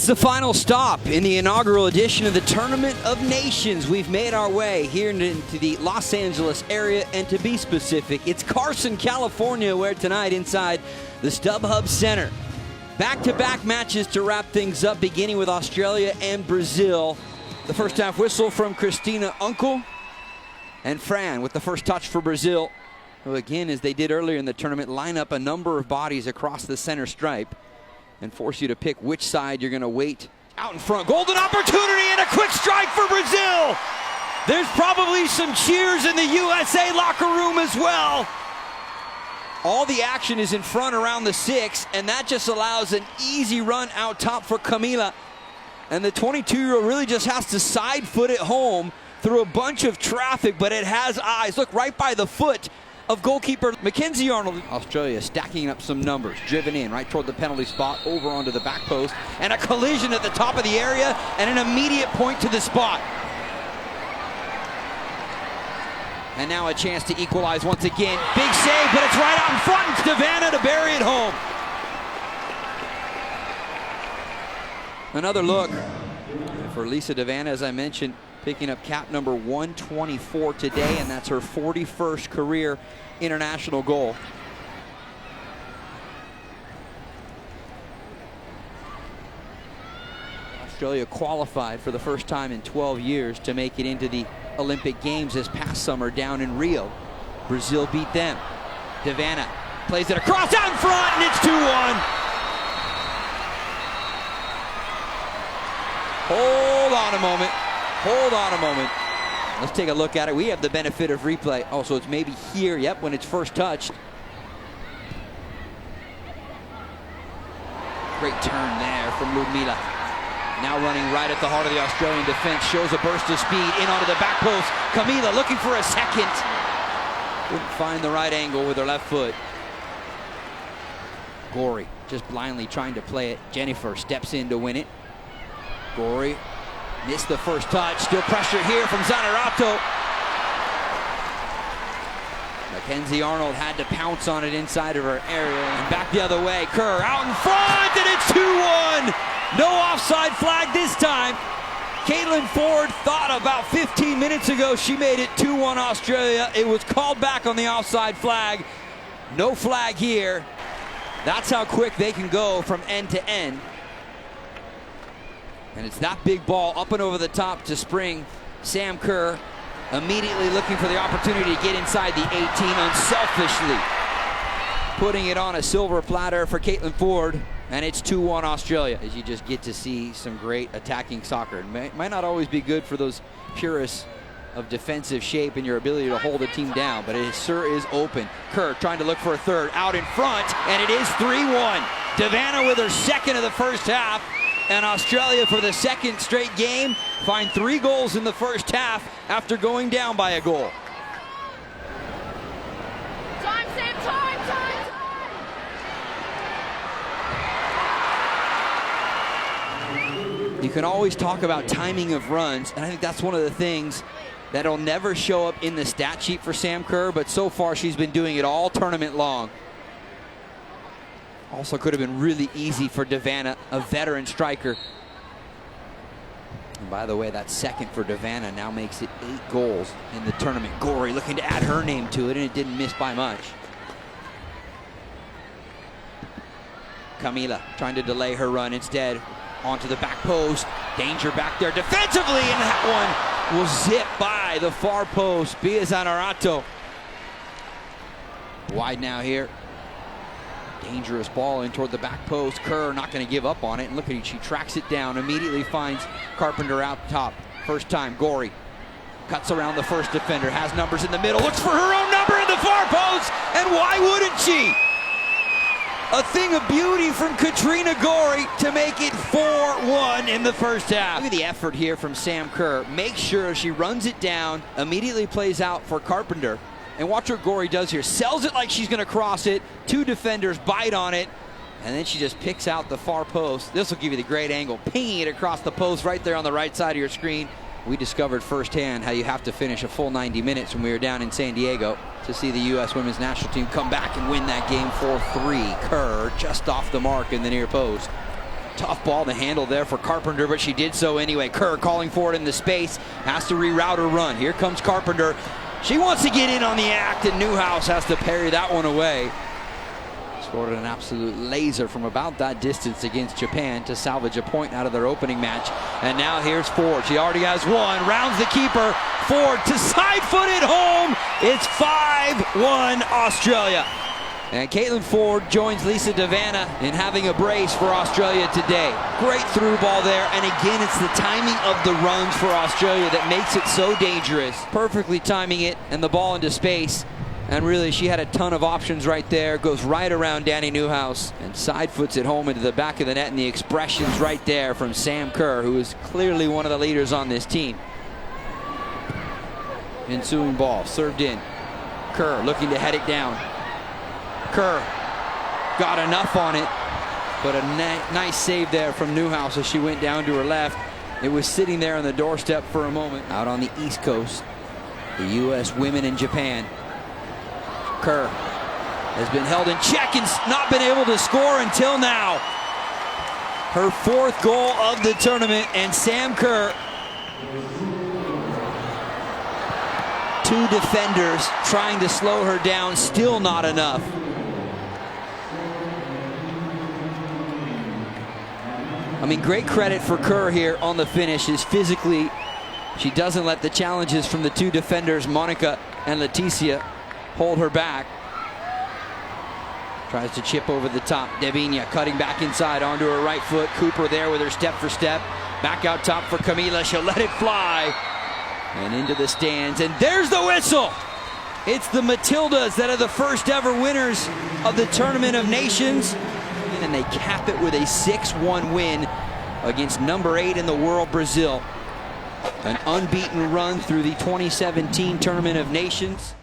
It's the final stop in the inaugural edition of the Tournament of Nations. We've made our way here into the Los Angeles area, and to be specific, it's Carson, California, where tonight inside the StubHub Center. Back-to-back matches to wrap things up, beginning with Australia and Brazil. The first half whistle from Christina Unkel, and Fran with the first touch for Brazil, who again, as they did earlier in the tournament, line up a number of bodies across the center stripe and force you to pick which side you're going to wait. Out in front, golden opportunity and a quick strike for Brazil. There's probably some cheers in the USA locker room as well. All the action is in front around the 6, and that just allows an easy run out top for Camila. And the 22-year-old really just has to side foot it home through a bunch of traffic, but it has eyes. Look, right by the foot of goalkeeper Mackenzie Arnold. Australia stacking up some numbers, driven in right toward the penalty spot, over onto the back post, and a collision at the top of the area, and an immediate point to the spot. And now a chance to equalize once again. Big save, but it's right out in front. It's Devana to bury it home. Another look for Lisa Devana, as I mentioned, picking up cap number 124 today, and that's her 41st career international goal. Australia qualified for the first time in 12 years to make it into the Olympic Games this past summer down in Rio. Brazil beat them. Devana plays it across out in front, and it's 2-1. Hold on a moment. Hold on a moment. Let's take a look at it. We have the benefit of replay. Oh, so it's maybe here, yep, when it's first touched. Great turn there from Ludmila. Now running right at the heart of the Australian defense. Shows a burst of speed in onto the back post. Camila looking for a second. Couldn't find the right angle with her left foot. Gorry just blindly trying to play it. Jennifer steps in to win it. Gorry missed the first touch. Still pressure here from Zanerato. Mackenzie Arnold had to pounce on it inside of her area. And back the other way. Kerr out in front, and it's 2-1. No offside flag this time. Caitlin Foord thought about 15 minutes ago she made it 2-1 Australia. It was called back on the offside flag. No flag here. That's how quick they can go from end to end. And it's that big ball up and over the top to spring. Sam Kerr immediately looking for the opportunity to get inside the 18, unselfishly putting it on a silver platter for Caitlin Foord, and it's 2-1 Australia. As you just get to see some great attacking soccer. It might not always be good for those purists of defensive shape and your ability to hold a team down, but it sure is open. Kerr trying to look for a third, out in front, and it is 3-1. Devana with her second of the first half. And Australia, for the second straight game, find 3 goals in the first half after going down by a goal. Time, Sam, time. You can always talk about timing of runs, and I think that's one of the things that'll never show up in the stat sheet for Sam Kerr, but so far she's been doing it all tournament long. Also could have been really easy for Devana, a veteran striker. And by the way, that second for Devana now makes it 8 goals in the tournament. Gorry looking to add her name to it, and it didn't miss by much. Camila trying to delay her run instead. Onto the back post. Danger back there defensively, and that one will zip by the far post. Bia Zanerato. Wide now here. Dangerous ball in toward the back post. Kerr not going to give up on it. And look at it, she tracks it down, immediately finds Carpenter out top. First time, Gorry cuts around the first defender, has numbers in the middle, looks for her own number in the far post, and why wouldn't she? A thing of beauty from Katrina Gorry to make it 4-1 in the first half. Look at the effort here from Sam Kerr. Make sure she runs it down, immediately plays out for Carpenter. And watch what Gorry does here. Sells it like she's going to cross it. 2 defenders bite on it. And then she just picks out the far post. This will give you the great angle. Pinging it across the post right there on the right side of your screen. We discovered firsthand how you have to finish a full 90 minutes when we were down in San Diego to see the U.S. women's national team come back and win that game 4-3. Kerr just off the mark in the near post. Tough ball to handle there for Carpenter, but she did so anyway. Kerr calling for it in the space, has to reroute her run. Here comes Carpenter. She wants to get in on the act, and Newhouse has to parry that one away. Scored an absolute laser from about that distance against Japan to salvage a point out of their opening match. And now here's Foord. She already has one. Rounds the keeper. Foord to side foot it home. It's 5-1 Australia. And Caitlin Foord joins Lisa Devanna in having a brace for Australia today. Great through ball there, and again, it's the timing of the runs for Australia that makes it so dangerous. Perfectly timing it and the ball into space. And really, she had a ton of options right there. Goes right around Danny Newhouse and side foots it home into the back of the net. And the expressions right there from Sam Kerr, who is clearly one of the leaders on this team. Ensuing ball, served in. Kerr looking to head it down. Kerr got enough on it, but a nice save there from Newhouse as she went down to her left. It was sitting there on the doorstep for a moment. Out on the East Coast, the U.S. women in Japan. Kerr has been held in check and not been able to score until now. Her 4th goal of the tournament, and Sam Kerr. 2 defenders trying to slow her down, still not enough. I mean, great credit for Kerr here on the finish. Is physically, she doesn't let the challenges from the 2 defenders, Monica and Leticia, hold her back. Tries to chip over the top. Devinia cutting back inside onto her right foot. Cooper there with her step for step. Back out top for Camila. She'll let it fly. And into the stands. And there's the whistle. It's the Matildas that are the first ever winners of the Tournament of Nations. And they cap it with a 6-1 win against number 8 in the world, Brazil. An unbeaten run through the 2017 Tournament of Nations.